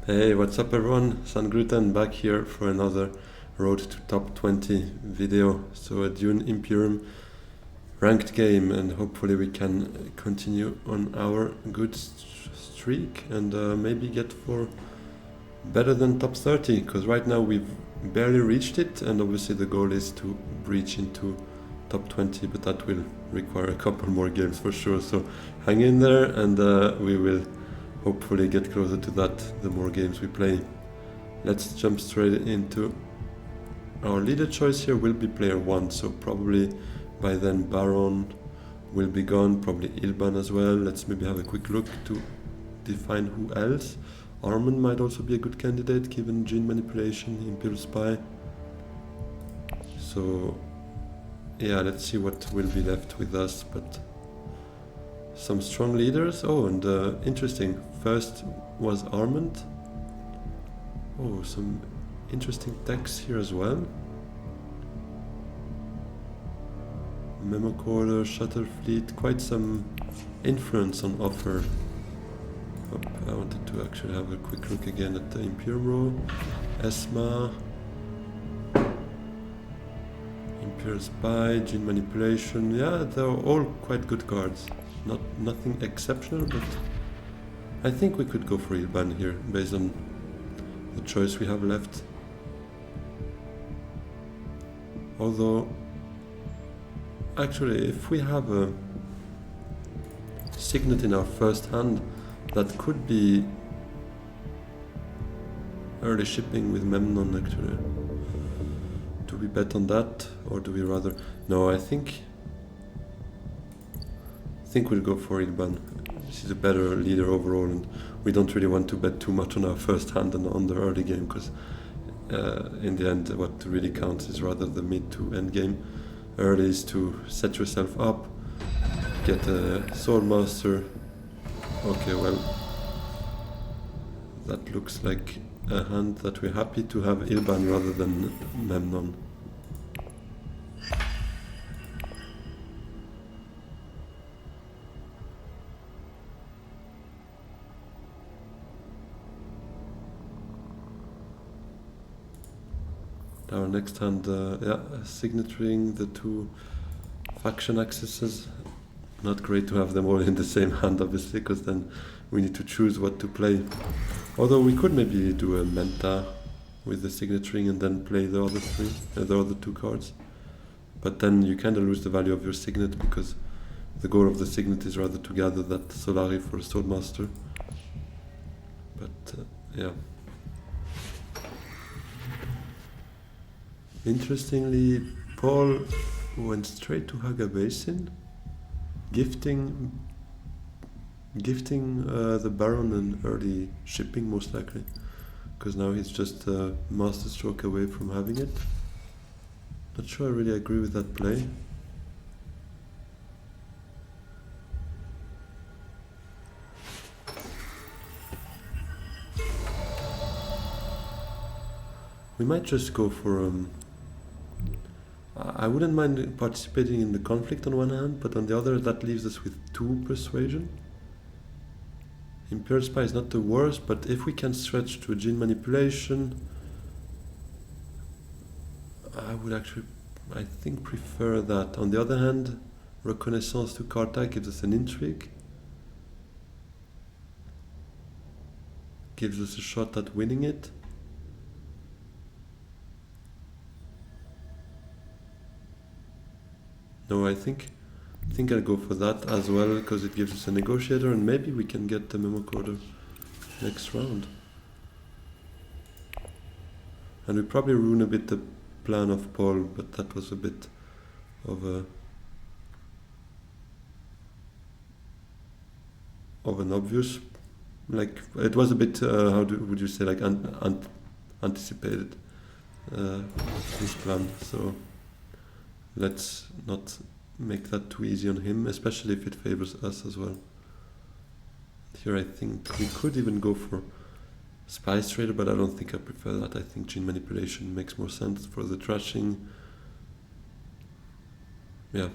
Hey, what's up everyone? Sangruten back here for another Road to Top 20 video. So a Dune Imperium ranked game, and hopefully we can continue on our good streak and maybe get for better than top 30, because right now we've barely reached it, and obviously the goal is to breach into top 20, but that will require a couple more games for sure. So hang in there, and we will hopefully get closer to that the more games we play. Let's jump straight into our leader choice. Here will be player 1, so probably by then Baron will be gone, probably Ilban as well. Let's maybe have a quick look to define who else. Armand might also be a good candidate given gene manipulation, Imperial Spy. So yeah, let's see what will be left with us, but some strong leaders. Oh, and interesting. First was Armand. Oh, some interesting texts here as well. Memo Quarter, Shutter Fleet, quite some influence on offer. Oh, I wanted to actually have a quick look again at the Imperium row. Esma, Imperial Spy, Gene Manipulation. Yeah, they're all quite good cards. Nothing exceptional, but I think we could go for Ilban here based on the choice we have left. Although, actually, if we have a Signet in our first hand, that could be early shipping with Memnon actually. Do we bet on that, or do we rather... No, I think we'll go for Ilban. She's a better leader overall, and we don't really want to bet too much on our first hand and on the early game, because in the end what really counts is rather the mid to end game. Early is to set yourself up, get a Swordmaster. Okay, well, that looks like a hand that we're happy to have Ilban rather than Memnon. Our next hand, signaturing the two faction accesses. Not great to have them all in the same hand, obviously, because then we need to choose what to play. Although we could maybe do a Menta with the signaturing and then play the other two cards. But then you kind of lose the value of your signet, because the goal of the signet is rather to gather that Solari for a Swordmaster. But yeah. Interestingly, Paul went straight to Haga Basin, gifting the Baron an early shipping, most likely, because now he's just a master stroke away from having it. Not sure I really agree with that play. We might just go for I wouldn't mind participating in the conflict on one hand, but on the other that leaves us with 2 persuasion. Imperial Spy is not the worst, but if we can stretch to a gene manipulation, I would actually, I think, prefer that. On the other hand, Reconnaissance to Carta gives us an intrigue, gives us a shot at winning it. No, I think I'll go for that as well, because it gives us a negotiator, and maybe we can get the Memo Quarter next round. And we probably ruin a bit the plan of Paul, but that was a bit of an obvious, like, it was a bit, would you say, like anticipated, his plan, so let's not make that too easy on him, especially if it favors us as well. Here I think we could even go for Spice Trader, but I don't think I prefer that. I think Gene Manipulation makes more sense for the trashing. Yeah.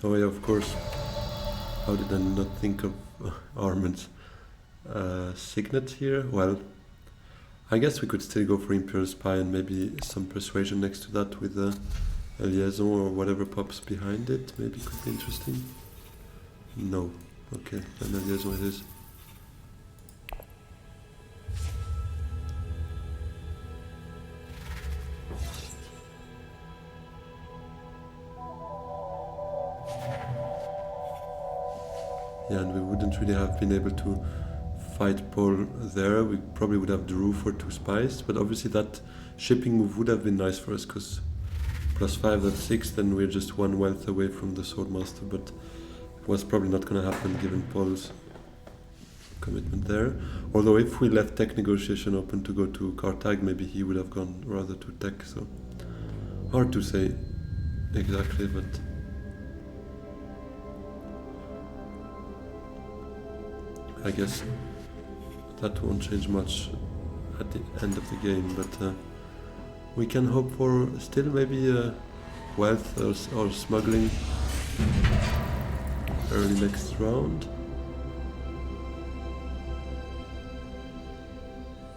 Oh yeah, of course. How did I not think of Armand's signet here? Well, I guess we could still go for Imperial Spy and maybe some persuasion next to that with a liaison or whatever pops behind it. Maybe could be interesting. No. Okay, then a liaison it is. Yeah, and we wouldn't really have been able to fight Paul there. We probably would have drew for 2 spies, but obviously that shipping move would have been nice for us, because +5, that's 6, then we're just 1 wealth away from the Swordmaster, but it was probably not going to happen given Paul's commitment there. Although if we left tech negotiation open to go to Carthage, maybe he would have gone rather to tech, so hard to say exactly, but I guess that won't change much at the end of the game, but we can hope for still maybe wealth or smuggling early next round.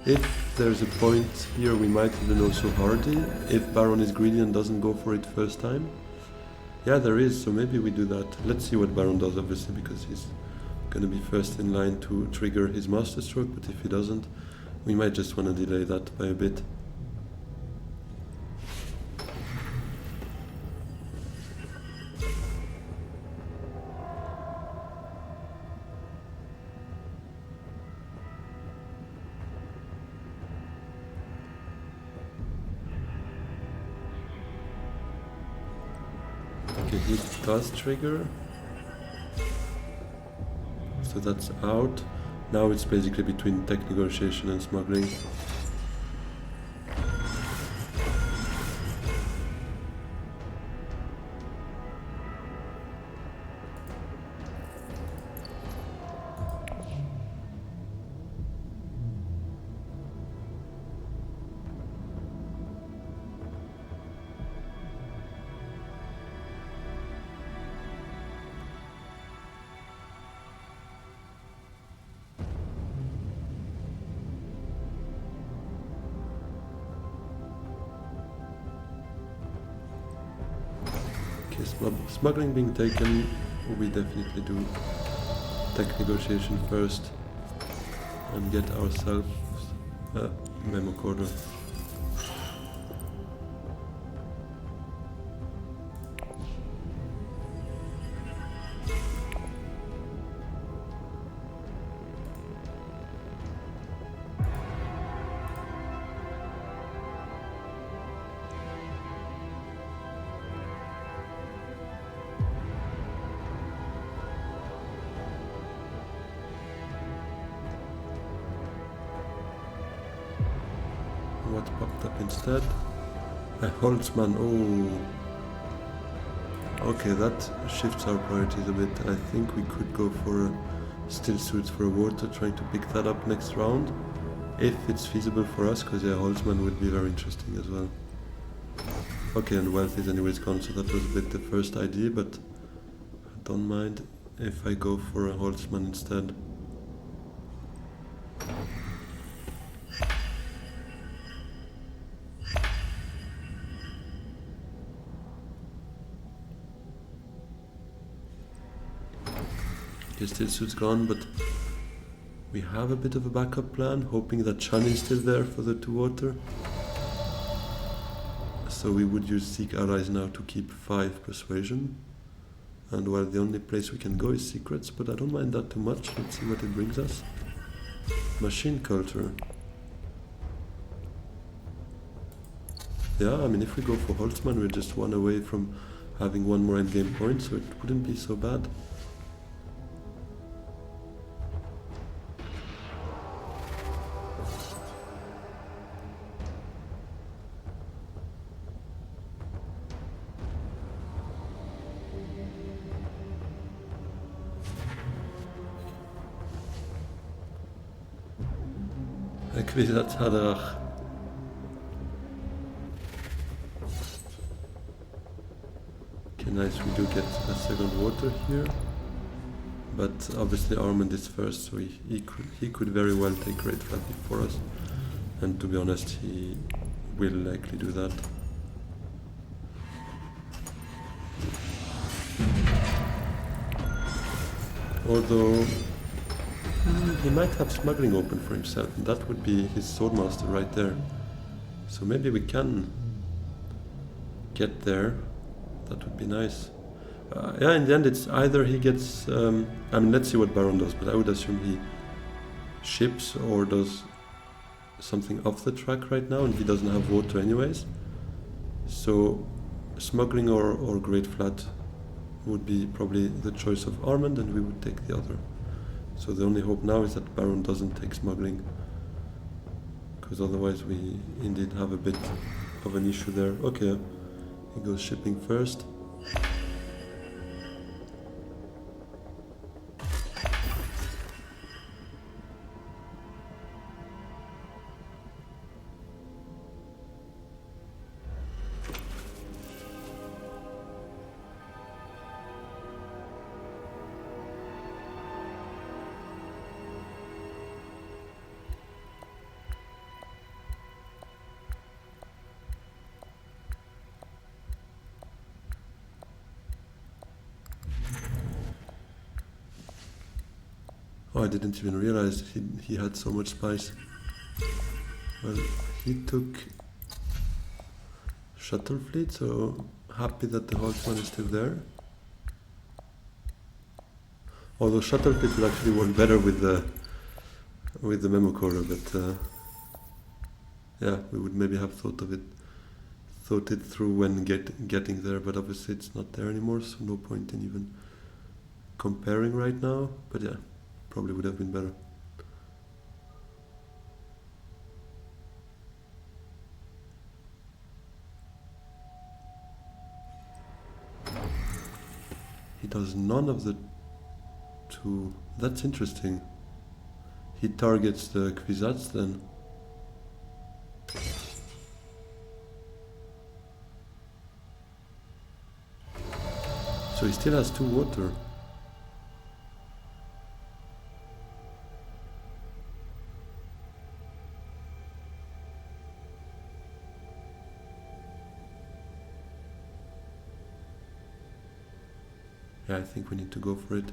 If there's a point here, we might even also Hardy, if Baron is greedy and doesn't go for it first time. Yeah, there is, so maybe we do that. Let's see what Baron does, obviously, because he's going to be first in line to trigger his Master Stroke, but if he doesn't, we might just want to delay that by a bit. Okay, he does trigger. So that's out. Now it's basically between tech negotiation and smuggling. Smuggling being taken, we definitely do tech negotiation first and get ourselves a memo corridor. What popped up instead? A Holtzman, oh. Okay, that shifts our priorities a bit. I think we could go for a still suits for a water, trying to pick that up next round. If it's feasible for us, because yeah, Holtzman would be very interesting as well. Okay, and wealth is anyways gone, so that was a bit the first idea, but I don't mind if I go for a Holtzman instead. Still suit's gone, but we have a bit of a backup plan, hoping that Chan is still there for the 2 water. So we would use Seek Allies now to keep 5 persuasion. And while the only place we can go is secrets, but I don't mind that too much. Let's see what it brings us. Machine culture. Yeah, I mean, if we go for Holtzman, we're just 1 away from having 1 more endgame point, so it wouldn't be so bad. Akquisat Haderach. Can nice we do get a second water here. But obviously Armand is first, so he could very well take great flat before us. And to be honest, he will likely do that. Although he might have smuggling open for himself, and that would be his swordmaster right there. So maybe we can get there. That would be nice. Yeah, in the end it's either he gets... I mean, let's see what Baron does, but I would assume he ships or does something off the track right now, and he doesn't have water anyways. So smuggling or great flat would be probably the choice of Armand, and we would take the other. So the only hope now is that Baron doesn't take smuggling, because otherwise we indeed have a bit of an issue there. Okay, he goes shipping first. Oh, I didn't even realize he had so much spice. Well, he took shuttle fleet, so happy that the Hawksman is still there. Although shuttle fleet would actually work better with the memo coder, but yeah, we would maybe have thought it through when getting there, but obviously it's not there anymore, so no point in even comparing right now. But yeah, probably would have been better. He does none of the two. That's interesting. He targets the Kwisatz then. So he still has 2 water. Yeah, I think we need to go for it.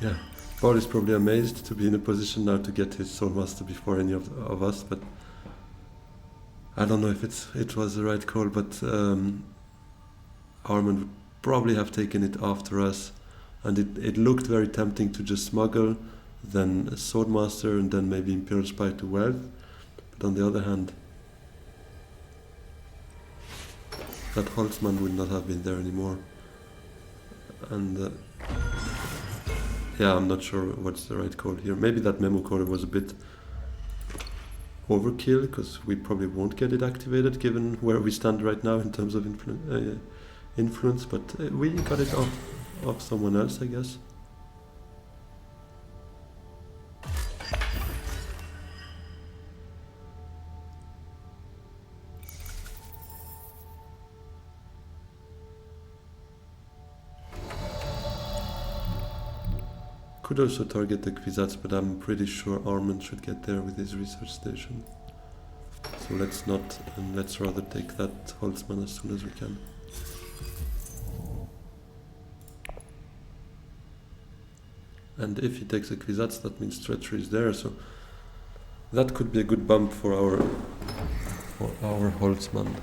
Yeah, Paul is probably amazed to be in a position now to get his Soulmaster before any of us, but I don't know if it was the right call, but Armand would probably have taken it after us, and it looked very tempting to just smuggle, then a Swordmaster, and then maybe Imperial Spy to Wealth, but on the other hand, that Holtzman would not have been there anymore, and yeah, I'm not sure what's the right call here. Maybe that memo coder was a bit overkill, because we probably won't get it activated given where we stand right now in terms of influence, but we got it off someone else, I guess. Could also target the Kwisatz, but I'm pretty sure Armand should get there with his research station. So let's not, and let's rather take that Holtzman as soon as we can. And if he takes a Kwisatz, that means treachery is there, so that could be a good bump for our Holtzman.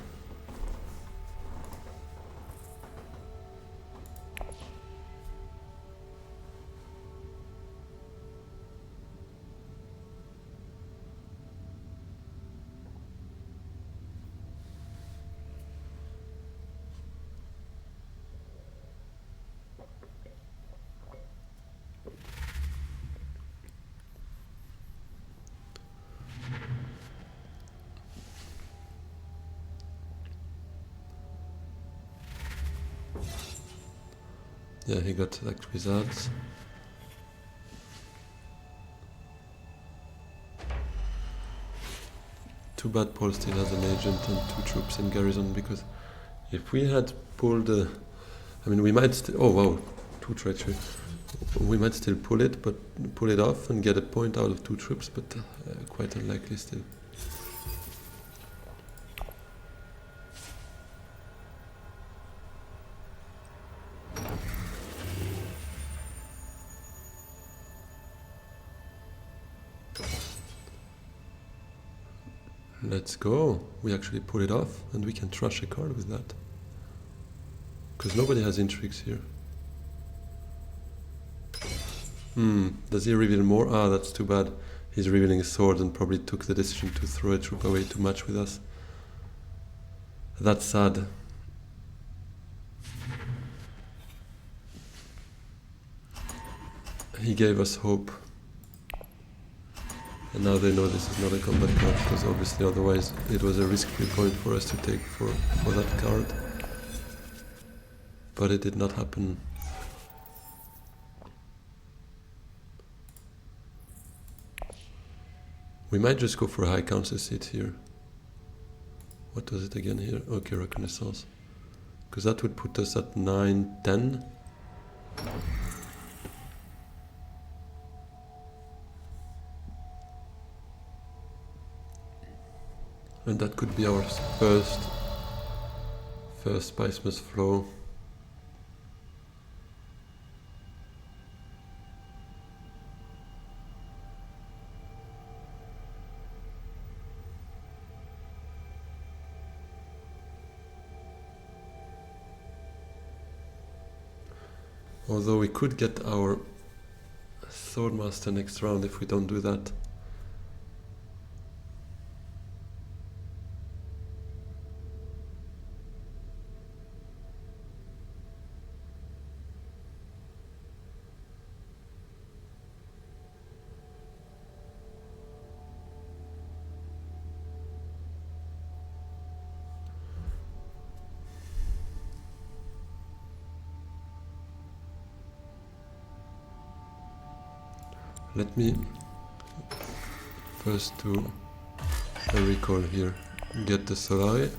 Yeah, he got like wizards. Too bad Paul still has an agent and 2 troops in garrison, because if we had pulled I mean, we might still... Oh wow, 2 treachery. We might still pull it off and get a point out of 2 troops, but quite unlikely still. Let's go. We actually pull it off, and we can trash a card with that. Because nobody has intrigues here. Does he reveal more? Ah, that's too bad. He's revealing a sword and probably took the decision to throw a troop away to match with us. That's sad. He gave us hope. And now they know this is not a combat card, because obviously otherwise it was a risk-free point for us to take for that card. But it did not happen. We might just go for a high council seat here. What does it again here? Okay, reconnaissance. Because that would put us at 9, 10. And that could be our first spice must flow. Although we could get our Swordmaster next round if we don't do that. Let me first do a recall here, get the Solari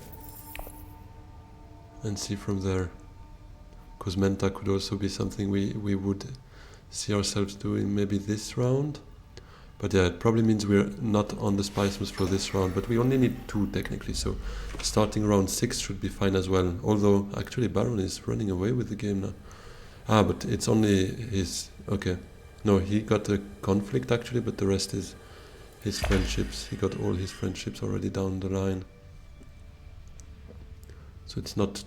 and see from there, because Menta could also be something we would see ourselves doing maybe this round. But yeah, it probably means we're not on the Spice Must Flow this round, but we only need 2 technically, so starting round 6 should be fine as well. Although actually Baron is running away with the game now. Ah, but it's only his... okay. No, he got a conflict actually, but the rest is his friendships. He got all his friendships already down the line. So it's not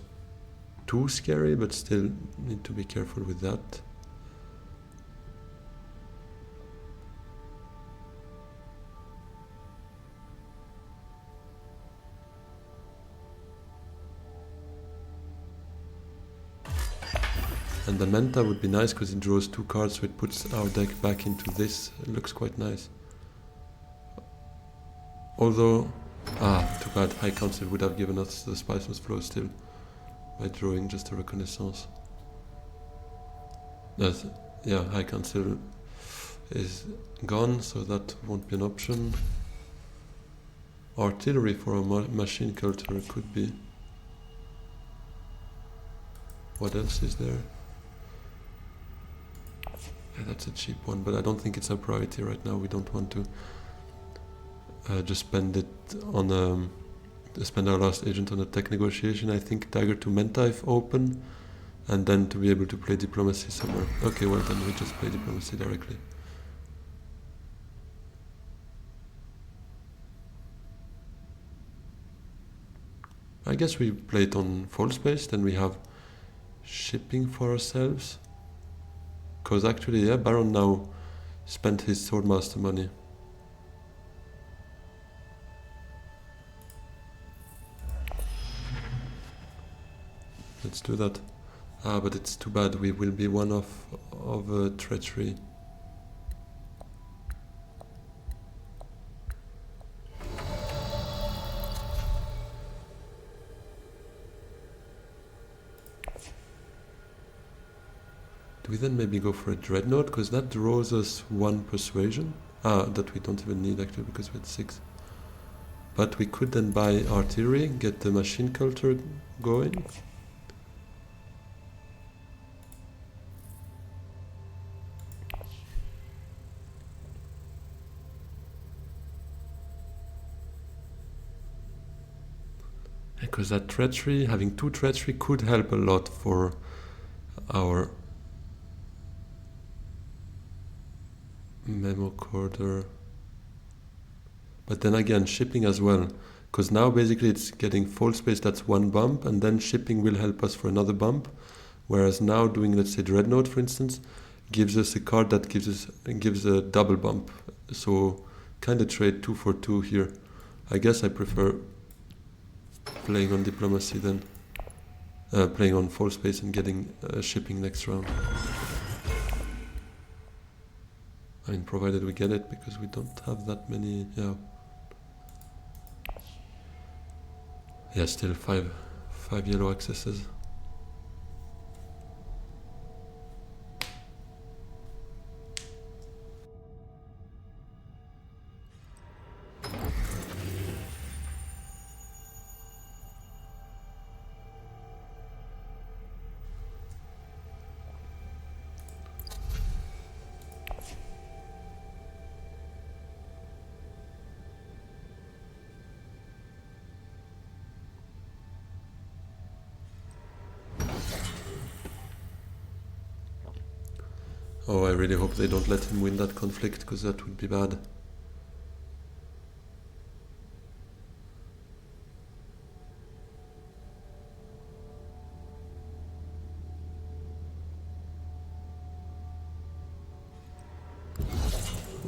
too scary, but still need to be careful with that. And the Menta would be nice because it draws 2 cards, so it puts our deck back into this. It looks quite nice. Although, too bad, High Council would have given us the Spice Must Flow still by drawing just a reconnaissance. Yeah, High Council is gone, so that won't be an option. Artillery for a machine culture could be. What else is there? Yeah, that's a cheap one, but I don't think it's a priority right now. We don't want to just spend it on spend our last agent on a tech negotiation. I think dagger to Menta if open, and then to be able to play diplomacy somewhere. Okay, well then we just play diplomacy directly. I guess we play it on full space, then we have shipping for ourselves. Because actually, yeah, Baron now spent his Swordmaster money. Let's do that. But it's too bad, we will be one off of treachery. Do we then maybe go for a dreadnought? Because that draws us 1 persuasion. That we don't even need actually because we had 6. But we could then buy artillery, get the machine culture going. Because that treachery, having 2 treachery could help a lot for our memo corridor. But then again, shipping as well. Because now basically it's getting full space, that's 1 bump, and then shipping will help us for another bump. Whereas now doing, let's say, Dreadnought, for instance, gives us a card that gives a double bump. So kind of trade 2 for 2 here. I guess I prefer playing on diplomacy than playing on full space and getting shipping next round. I mean, provided we get it, because we don't have that many. Yeah, still 5 yellow accesses. Oh, I really hope they don't let him win that conflict, because that would be bad.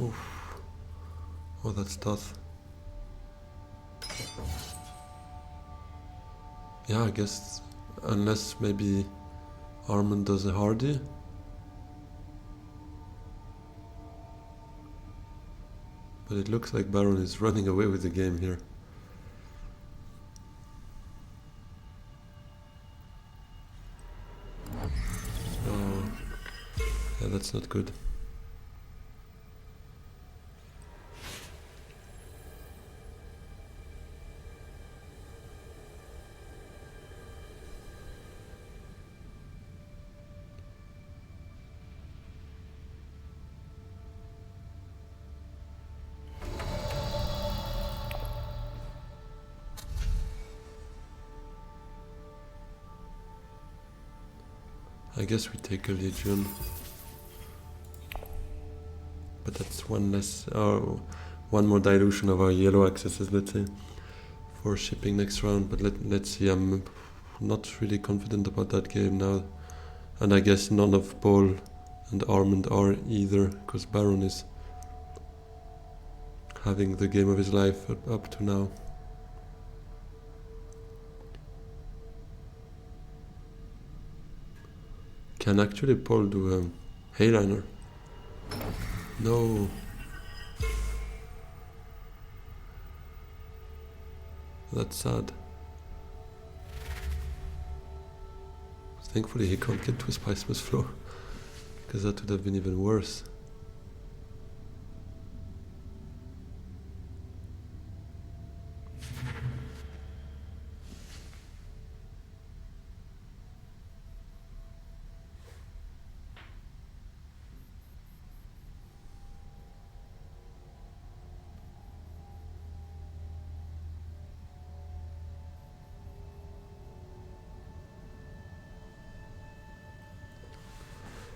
Oof. Oh, that's tough. Yeah, I guess, unless maybe Armand does a hardy. But it looks like Baron is running away with the game here. Oh, yeah, that's not good. I guess we take a Legion. But that's 1 less, 1 more dilution of our yellow accesses, let's say, for shipping next round. But let's see, I'm not really confident about that game now. And I guess none of Paul and Armand are either, because Baron is having the game of his life up to now. Can actually Paul do a Hayliner? No. That's sad. Thankfully he can't get to his Pismus floor, because that would have been even worse.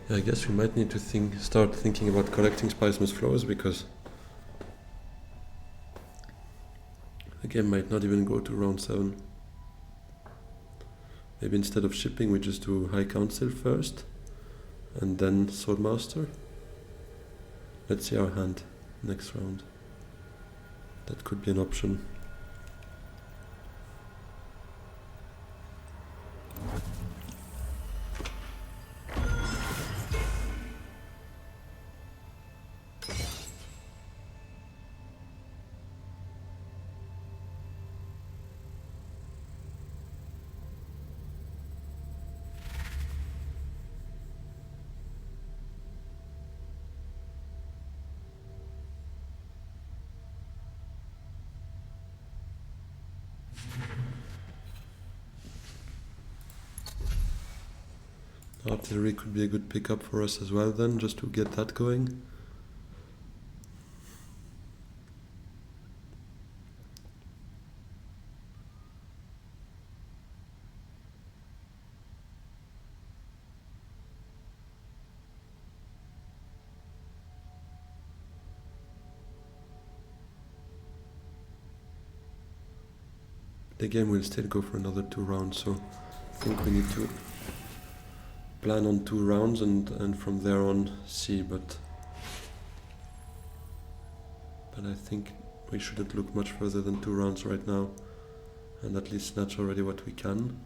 I guess we might need to start thinking about collecting Spiceman's flows, because the game might not even go to round 7. Maybe instead of shipping we just do High Council first and then Swordmaster. Let's see our hand next round. That could be an option. Artillery could be a good pickup for us as well then, just to get that going. The game will still go for another 2 rounds, so I think we need to plan on 2 rounds and from there on see, but I think we shouldn't look much further than 2 rounds right now, and at least snatch already what we can.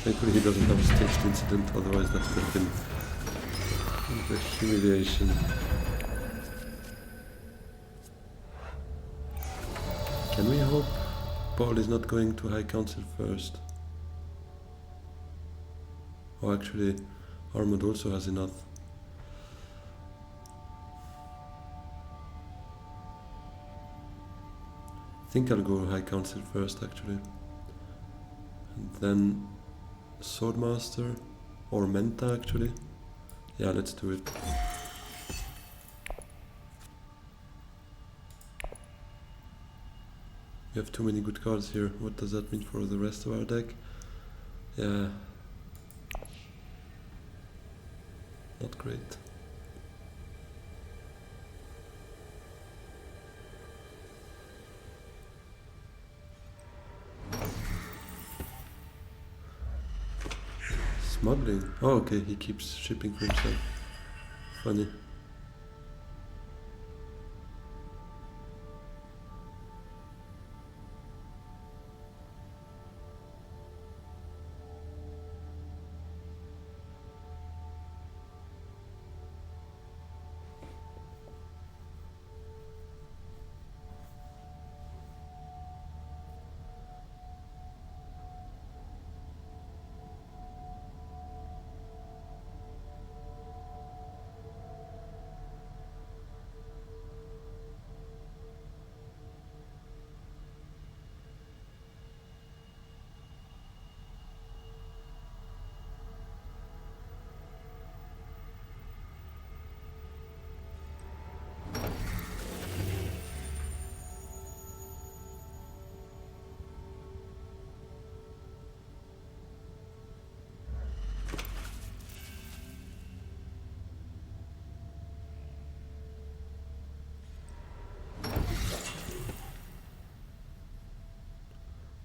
Thankfully he doesn't have a staged incident, otherwise that would have been a humiliation. Can we hope Paul is not going to High Council first? Oh, actually, Armand also has enough. I think I'll go High Council first, actually. And then Swordmaster, or Menta, actually. Yeah, let's do it. We have too many good cards here. What does that mean for the rest of our deck? Yeah. Not great. Smuggling. Oh, okay, he keeps shipping for himself. Funny.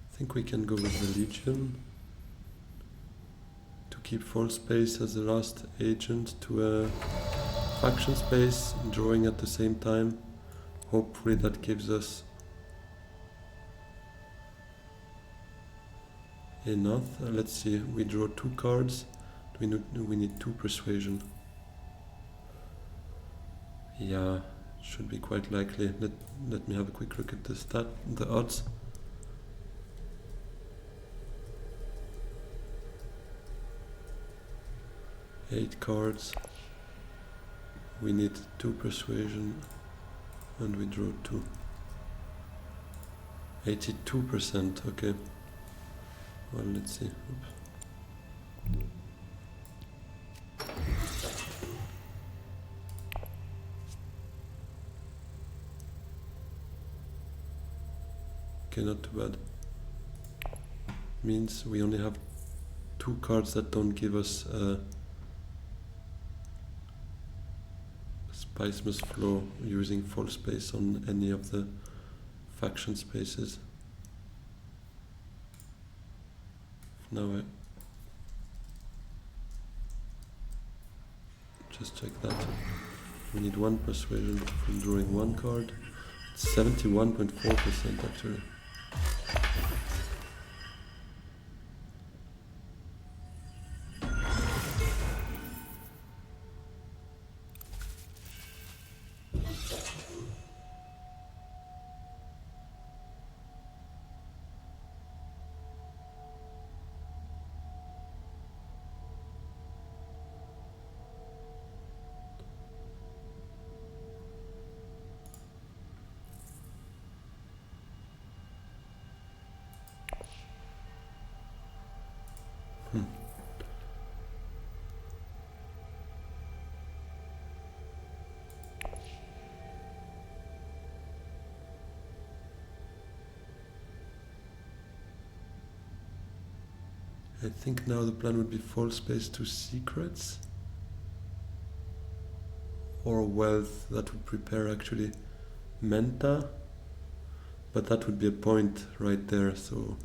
I think we can go with the Legion to keep full space as the last agent to a faction space, drawing at the same time. Hopefully that gives us enough. Let's see, we draw 2 cards. We need 2 persuasion. Yeah, should be quite likely. Let me have a quick look at the odds. Eight cards. We need 2 persuasion, and we draw 2. 82%. Okay. Well, let's see. Oops. Okay, not too bad. Means we only have 2 cards that don't give us Spice must flow using full space on any of the faction spaces. Now I just check that. We need 1 persuasion from drawing 1 card. It's 71.4% actually. I think now the plan would be fall space to secrets or wealth. That would prepare actually Menta, but that would be a point right there, so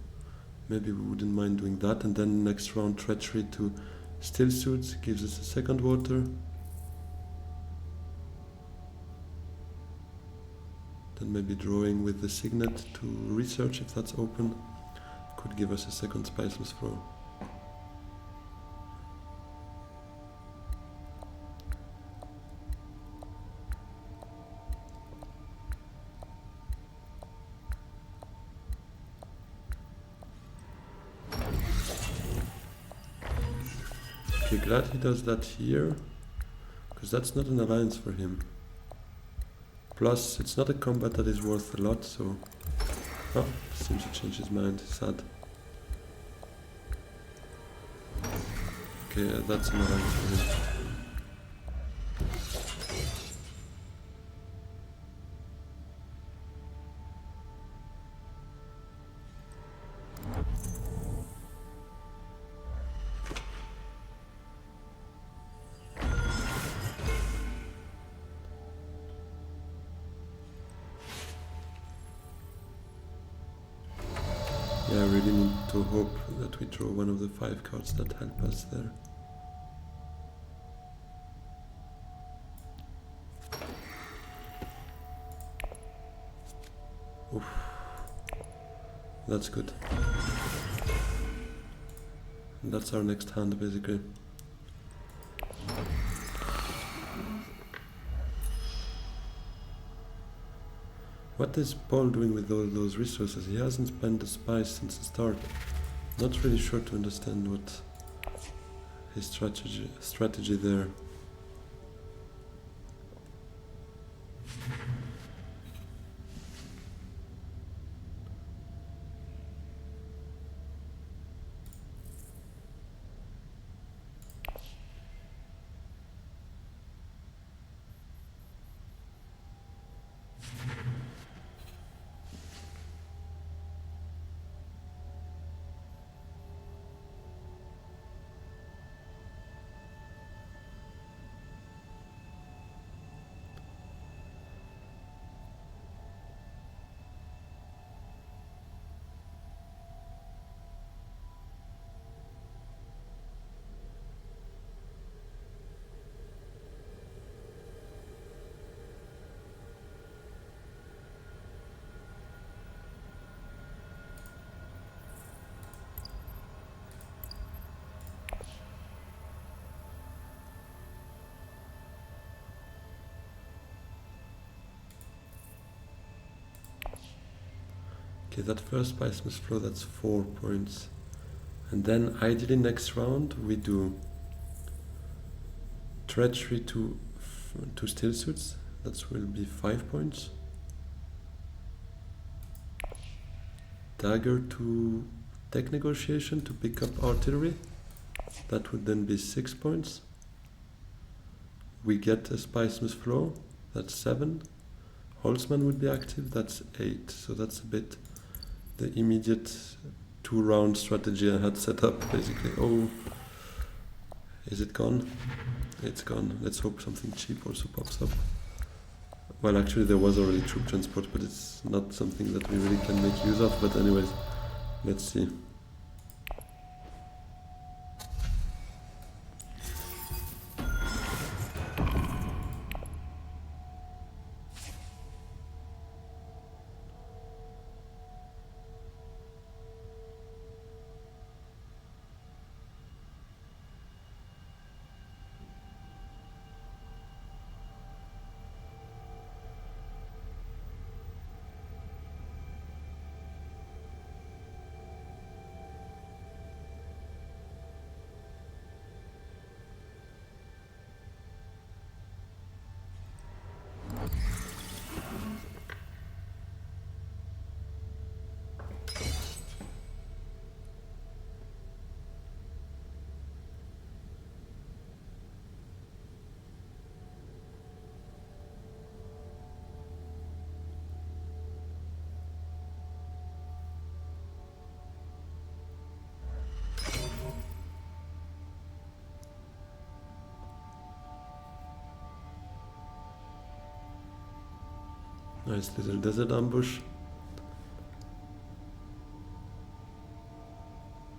maybe we wouldn't mind doing that. And then next round treachery to still suits gives us a second water. Then maybe drawing with the signet to research if that's open could give us a second spiceless flow. Okay, glad he does that here, because that's not an alliance for him. Plus, it's not a combat that is worth a lot, so... Oh, seems to change his mind, sad. Okay, that's an alliance for him. Yeah, I really need to hope that we draw one of the 5 cards that help us there. Oof. That's good. And that's our next hand, basically. What is Paul doing with all those resources? He hasn't spent the spice since the start. Not really sure to understand what his strategy there. Okay, that first spice must flow, that's 4 points. And then ideally next round we do treachery to still suits, that will be 5 points. Dagger to tech negotiation to pick up artillery, that would then be 6 points. We get a spiceless flow, that's 7. Holzman would be active, that's 8. So that's a bit the immediate 2-round strategy I had set up, basically. Oh, is it gone? It's gone. Let's hope something cheap also pops up. Well, actually there was already troop transport, but it's not something that we really can make use of. But anyways, let's see. Nice little desert ambush.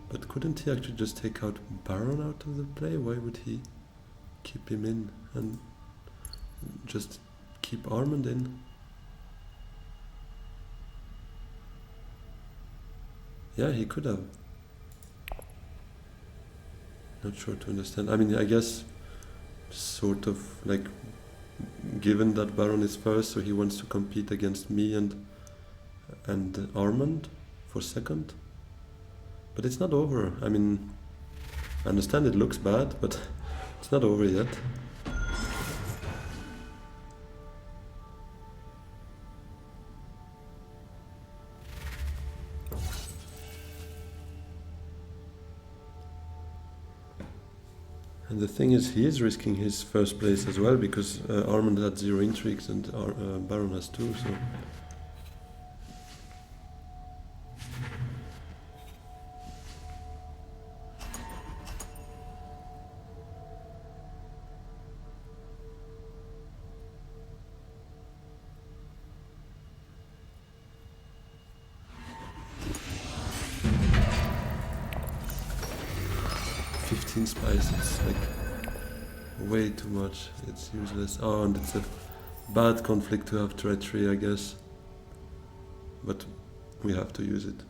But couldn't he actually just take out Baron out of the play? Why would he keep him in and just keep Armand in? Yeah, he could have. Not sure to understand. I mean, I guess sort of like given that Baron is first, so he wants to compete against me and Armand for second. But it's not over. I mean, I understand it looks bad, but it's not over yet. And the thing is, he is risking his first place as well, because Armand had 0 intrigues and Baron has 2, so... Spice, it's like way too much, it's useless. Oh, and it's a bad conflict to have treachery, I guess, but we have to use it.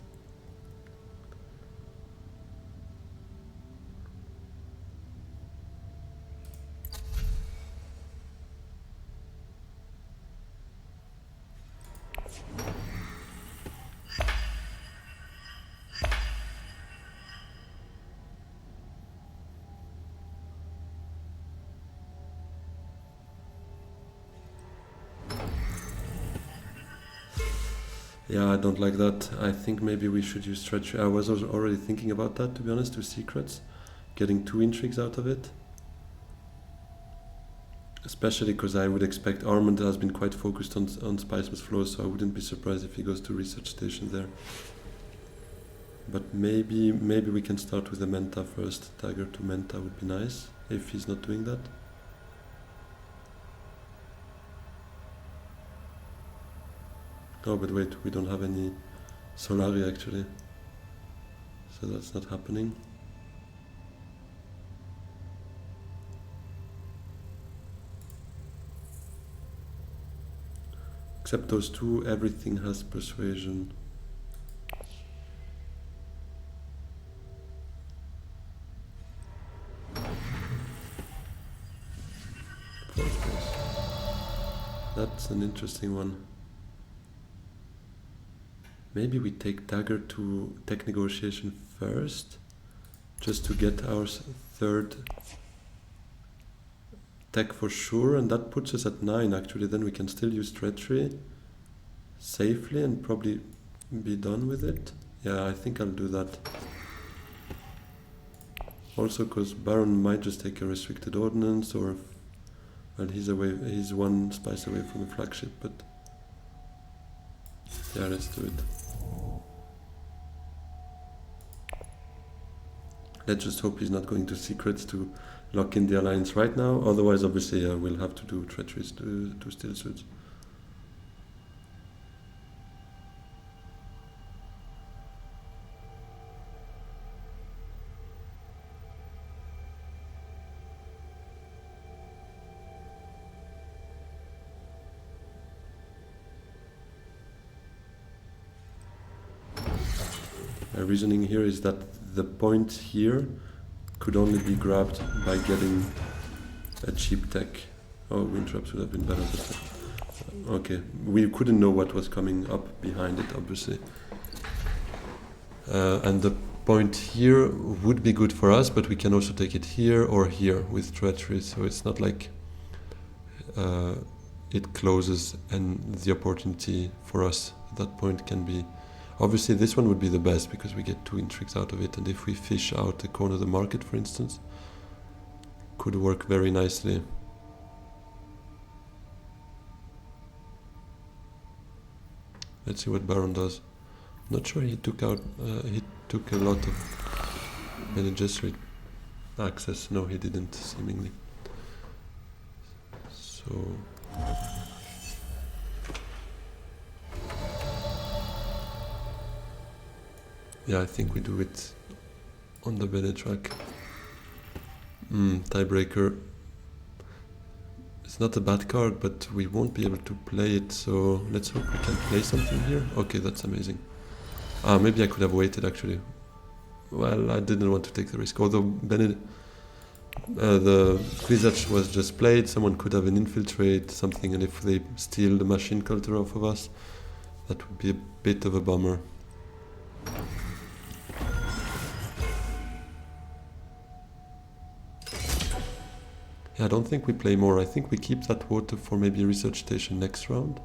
Yeah, I don't like that. I think maybe we should use treachery. I was already thinking about that, to be honest, with secrets. Getting 2 intrigues out of it. Especially because I would expect Armand has been quite focused on Spiceman's flows, so I wouldn't be surprised if he goes to research station there. But maybe we can start with the Menta first. Dagger to Menta would be nice, if he's not doing that. Oh, but wait, we don't have any Solari actually, so that's not happening. Except those 2, everything has persuasion. That's an interesting one. Maybe we take Dagger to tech negotiation first, just to get our 3rd tech for sure, and that puts us at 9 actually. Then we can still use treachery safely and probably be done with it. Yeah, I think I'll do that. Also because Baron might just take a restricted ordnance, or well, he's 1 spice away from a flagship, but yeah, let's do it. Let's just hope he's not going to secrets to lock in the alliance right now, otherwise obviously we'll have to do treacheries to steal suits. My reasoning here is that the point here could only be grabbed by getting a cheap tech. Oh, wind traps would have been better, but okay. We couldn't know what was coming up behind it, obviously. And the point here would be good for us, but we can also take it here or here with treachery, so it's not like it closes and the opportunity for us at that point can be... Obviously this one would be the best because we get 2 intrigues out of it, and if we fish out the corner of the market, for instance, could work very nicely. Let's see what Baron does. Not sure he took out, he took a lot of Bene access. No, he didn't, seemingly. So Yeah, I think we do it on the Bene track. Tiebreaker. It's not a bad card, but we won't be able to play it, so let's hope we can play something here. Okay, that's amazing. Maybe I could have waited actually. Well, I didn't want to take the risk. Although the Kvisach was just played, someone could have an infiltrate, something, and if they steal the machine culture off of us, that would be a bit of a bummer. Yeah, I don't think we play more. I think we keep that water for maybe a research station next round.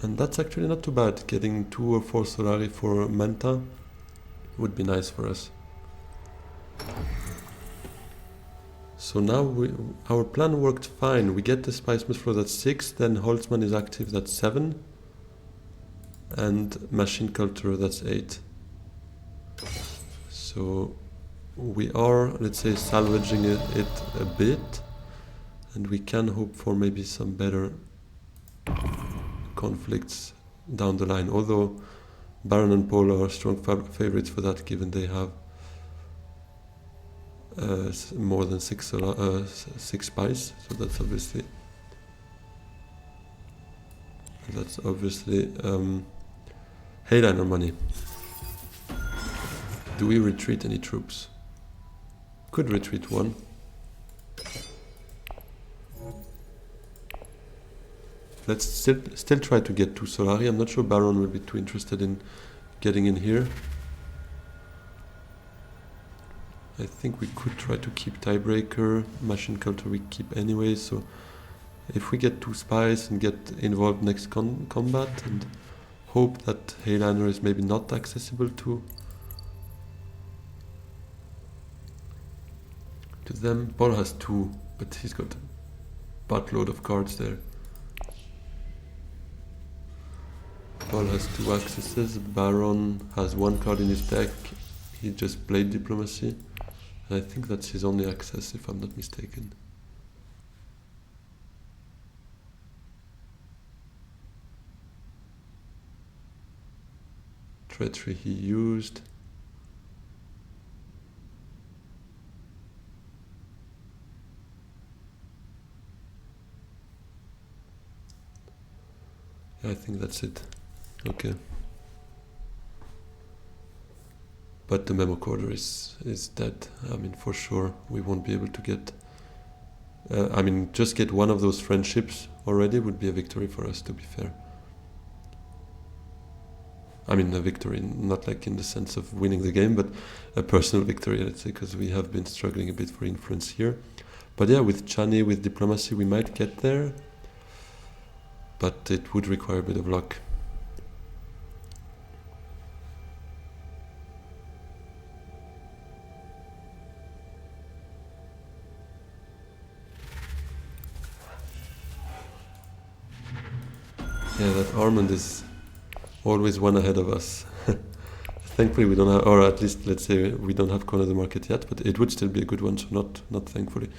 And that's actually not too bad. Getting 2 or 4 Solari for Manta would be nice for us. So now our plan worked fine. We get the Spice Smith Flow at 6, then Holtzman is active, that's 7. And Machine Culture, that's 8. So we are, let's say, salvaging it a bit. And we can hope for maybe some better conflicts down the line. Although Baron and Paul are strong favorites for that, given they have more than 6 spice, so that's obviously Headliner money. Do we retreat any troops? Could retreat 1. Let's still try to get 2 Solari. I'm not sure Baron will be too interested in getting in here. I think we could try to keep Tiebreaker. Machine Culture we keep anyway, so if we get 2 spies and get involved next combat and hope that Headliner is maybe not accessible to them. Paul has 2, but he's got a buttload of cards there. Paul has 2 accesses, Baron has 1 card in his deck, he just played Diplomacy, and I think that's his only access if I'm not mistaken. Treachery he used. Yeah, I think that's it. Okay. But the memo quarter is dead. I mean, for sure, we won't be able to get... I mean, just get one of those friendships already would be a victory for us, to be fair. I mean, a victory, not like in the sense of winning the game, but a personal victory, let's say, because we have been struggling a bit for influence here. But yeah, with Chani, with Diplomacy, we might get there. But it would require a bit of luck. Yeah, that Armand is always one ahead of us. Thankfully we don't have, or at least let's say we don't have cornered the market yet, but it would still be a good one, so not thankfully.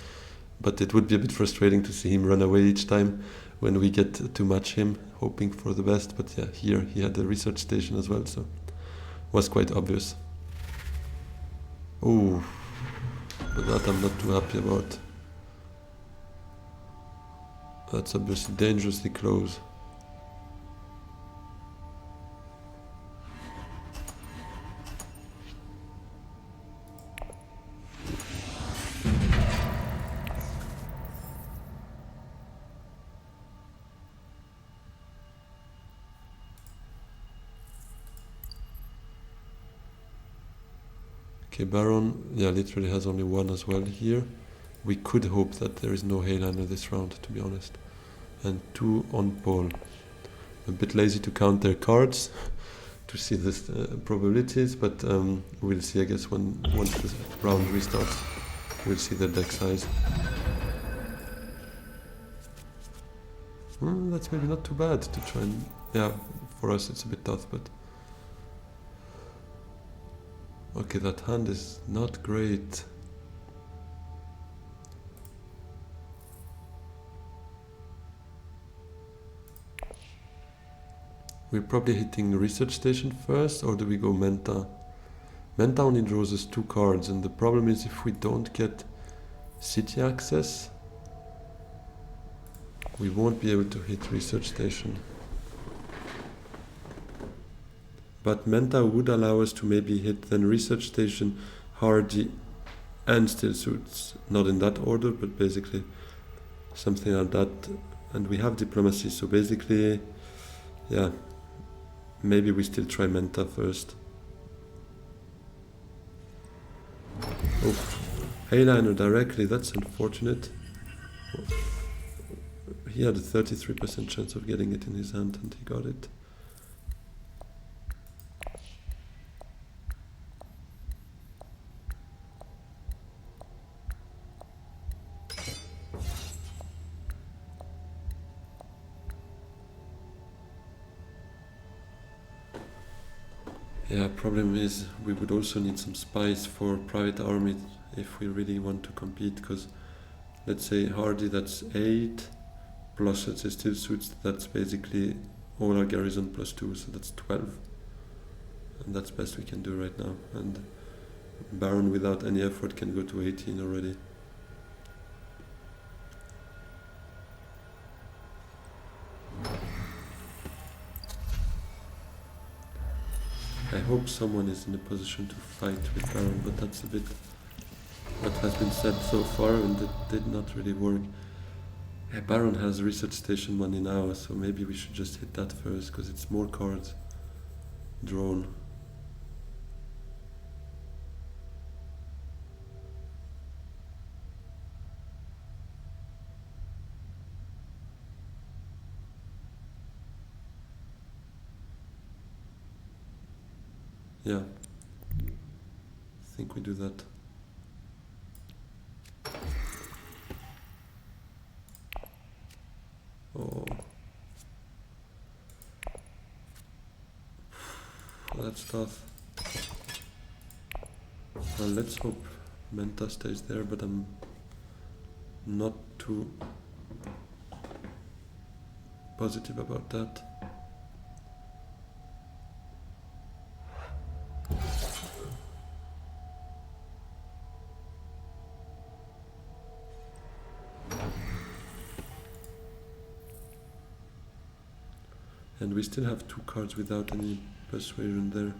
But it would be a bit frustrating to see him run away each time when we get to match him, hoping for the best. But yeah, here he had the research station as well, so it was quite obvious. Oh, but that I'm not too happy about. That's obviously dangerously close. Okay, Baron, yeah, literally has only 1 as well here. We could hope that there is no Headliner this round, to be honest. And 2 on Paul. A bit lazy to count their cards to see the probabilities, but we'll see, I guess, once the round restarts, we'll see the deck size. That's maybe not too bad to try and... Yeah, for us it's a bit tough, but... Okay, that hand is not great. We're probably hitting research station first, or do we go Menta? Menta only draws us 2 cards, and the problem is if we don't get city access, we won't be able to hit research station. But Menta would allow us to maybe hit then research station, Hardy, and still suits. Not in that order, but basically something like that. And we have diplomacy, so basically, yeah, maybe we still try Menta first. Oh, Hayliner directly, that's unfortunate. He had a 33% chance of getting it in his hand, and he got it. Yeah, problem is we would also need some spies for private army if we really want to compete, because let's say Hardy, that's 8, plus let's say still suits, that's basically all our garrison plus 2, so that's 12. And that's best we can do right now. And Baron without any effort can go to 18 already. I hope someone is in a position to fight with Baron, but that's a bit what has been said so far, and it did not really work. Yeah, Baron has research station money now, so maybe we should just hit that first, because it's more cards drawn. Yeah, I think we do that. Oh, that's tough. Well, let's hope Menta stays there, but I'm not too positive about that. And we still have 2 cards without any persuasion there.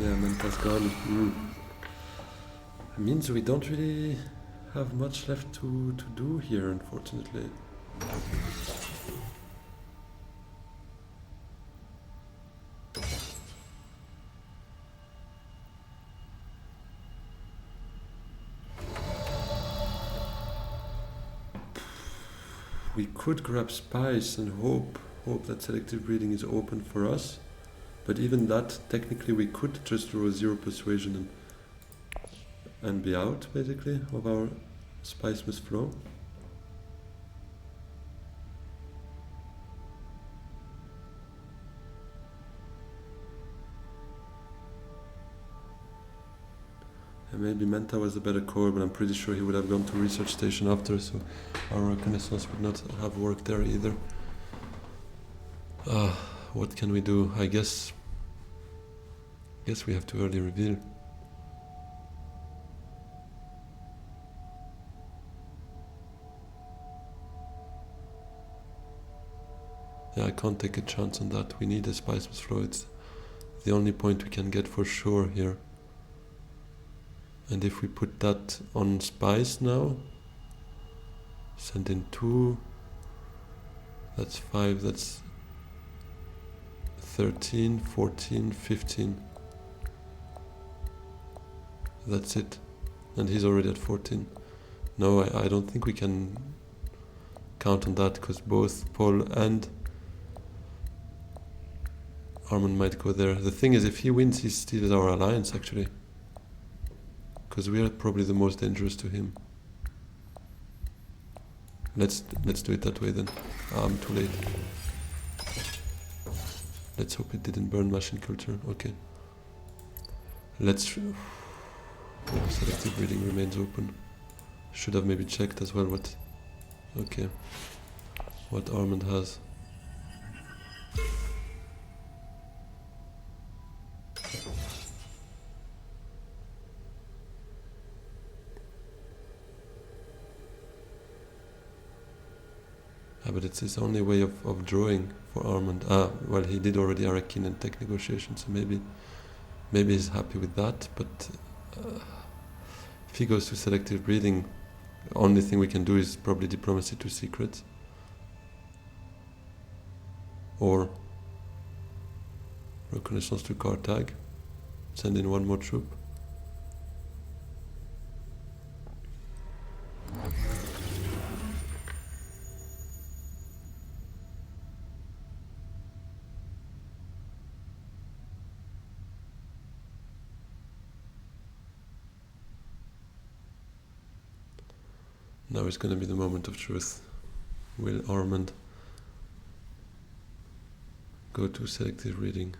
Yeah, Menta's gone. It means we don't really have much left to do here, unfortunately. We could grab spice and hope that selective breeding is open for us. But even that, technically we could just draw 0 persuasion and be out, basically, of our spice must flow. And maybe Menta was the better call, but I'm pretty sure he would have gone to research station after, so our reconnaissance would not have worked there either. What can we do? I guess we have to early reveal. Yeah, I can't take a chance on that. We need a spice must flow. It's the only point we can get for sure here. And if we put that on spice now, send in 2, That's 5, that's 13, 14, 15. That's it. And he's already at 14. No, I don't think we can count on that, because both Paul and Armand might go there. The thing is, if he wins, he steals our alliance, actually. Because we are probably the most dangerous to him. Let's do it that way then. I'm too late. Let's hope it didn't burn machine culture. Okay. Let's... selective breeding remains open. Should have maybe checked as well what... Okay. What Armand has. But it's his only way of drawing for Armand. Well, he did already Arakin and tech negotiation, so maybe he's happy with that, but if he goes to selective breeding, the only thing we can do is probably diplomacy to secrets. Or reconnaissance to Carthage, send in one more troop. Now is going to be the moment of truth. Will Armand go to selective reading?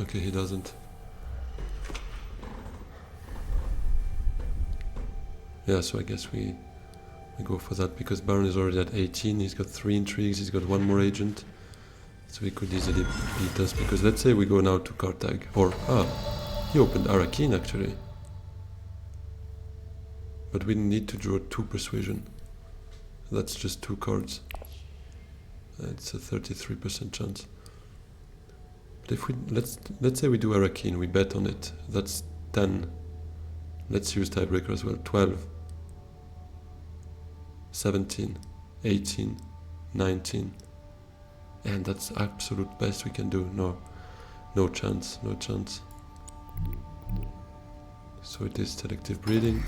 Okay, he doesn't. Yeah, so I guess we go for that, because Baron is already at 18, he's got 3 intrigues, he's got 1 more agent. So he could easily beat us, because let's say we go now to Carthage. Or, he opened Arakin actually. But we need to draw 2 persuasion. That's just 2 cards. It's a 33% chance. But if we let's say we do Arakin, we bet on it. That's 10. Let's use tiebreaker as well. 12, 17, 18, 19. And that's absolute best we can do. No chance, no chance. So it is selective breeding.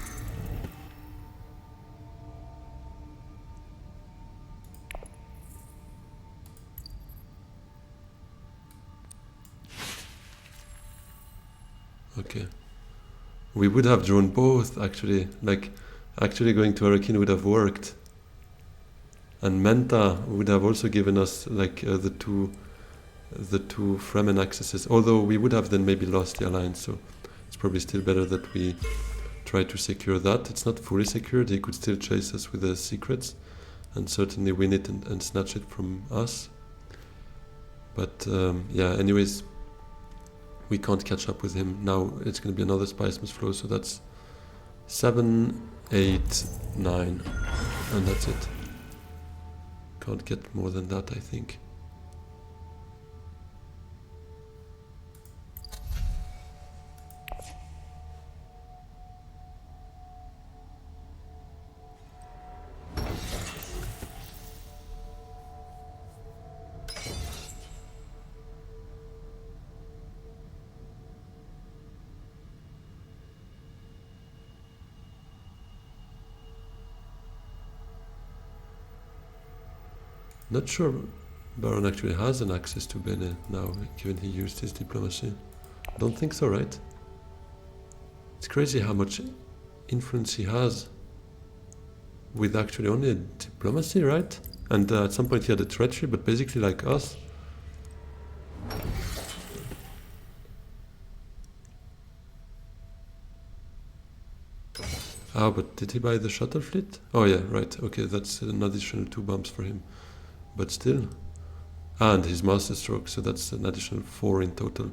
Okay. We would have drawn both, actually. Like, actually going to Arakin would have worked. And Menta would have also given us, like, the two Fremen accesses. Although we would have then maybe lost the alliance, so it's probably still better that we try to secure that. It's not fully secured. He could still chase us with the secrets and certainly win it and snatch it from us. But, yeah, anyways... we can't catch up with him. Now it's going to be another Spice Must Flow, so that's 7, 8, 9, and that's it. Can't get more than that, I think. Not sure Baron actually has an access to Bene now, given he used his diplomacy. Don't think so, right? It's crazy how much influence he has with actually only a diplomacy, right? And at some point he had a treachery, but basically like us. Ah, but did he buy the shuttle fleet? Oh yeah, right. Okay, that's an additional 2 bombs for him. But still. And his master stroke, so that's an additional 4 in total.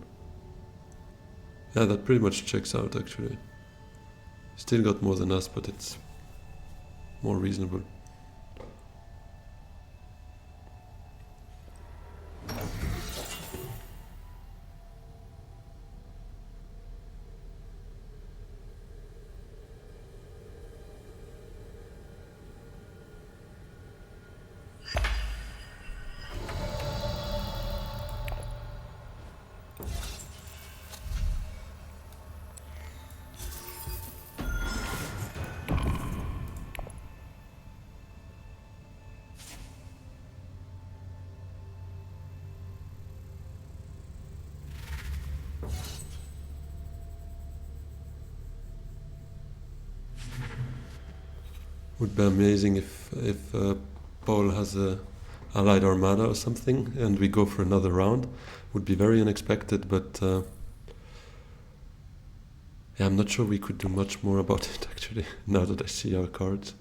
Yeah, that pretty much checks out actually. Still got more than us, but it's more reasonable. Would be amazing if Paul has a allied armada or something, and we go for another round. Would be very unexpected, but yeah, I'm not sure we could do much more about it actually. Now that I see our cards.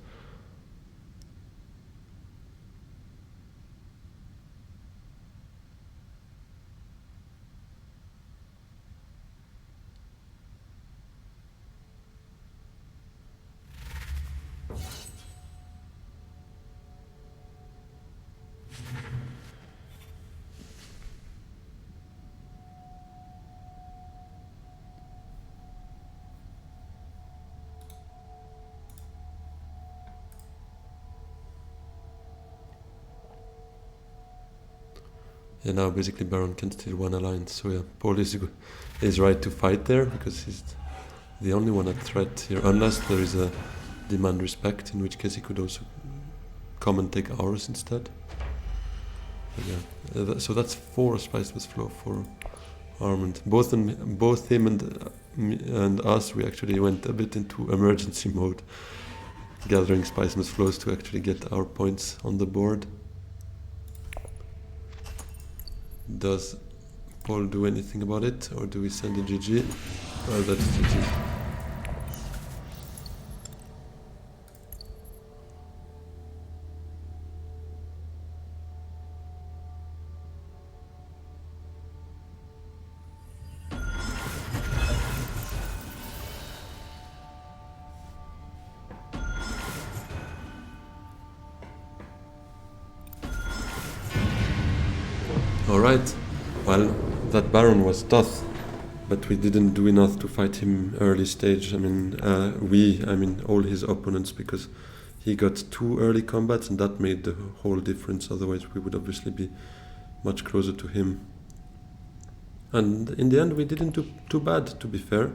Yeah, now basically Baron can steal 1 alliance, so yeah, Paul is right to fight there, because he's the only one at threat here, unless there is a demand respect, in which case he could also come and take ours instead. But yeah, so that's 4 spice with flow, 4 armament. Both him and us, we actually went a bit into emergency mode, gathering spice with flows to actually get our points on the board. Does Paul do anything about it, or do we send a GG? Well, that's GG. Alright, well, that Baron was tough, but we didn't do enough to fight him early stage. I mean, all his opponents, because he got 2 early combats, and that made the whole difference. Otherwise, we would obviously be much closer to him. And in the end, we didn't do too bad, to be fair.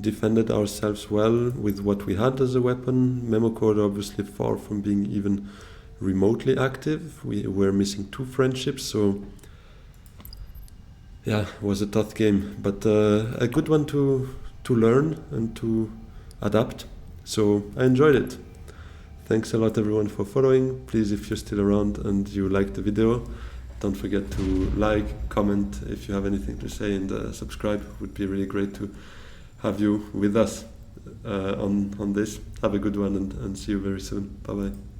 Defended ourselves well with what we had as a weapon. Memo Code obviously far from being even remotely active. We were missing 2 friendships, so yeah, it was a tough game, but a good one to learn and to adapt. So I enjoyed it. Thanks a lot everyone for following. Please, if you're still around and you liked the video, don't forget to like, comment if you have anything to say, and subscribe. It would be really great to have you with us on this. Have a good one, and see you very soon. Bye bye.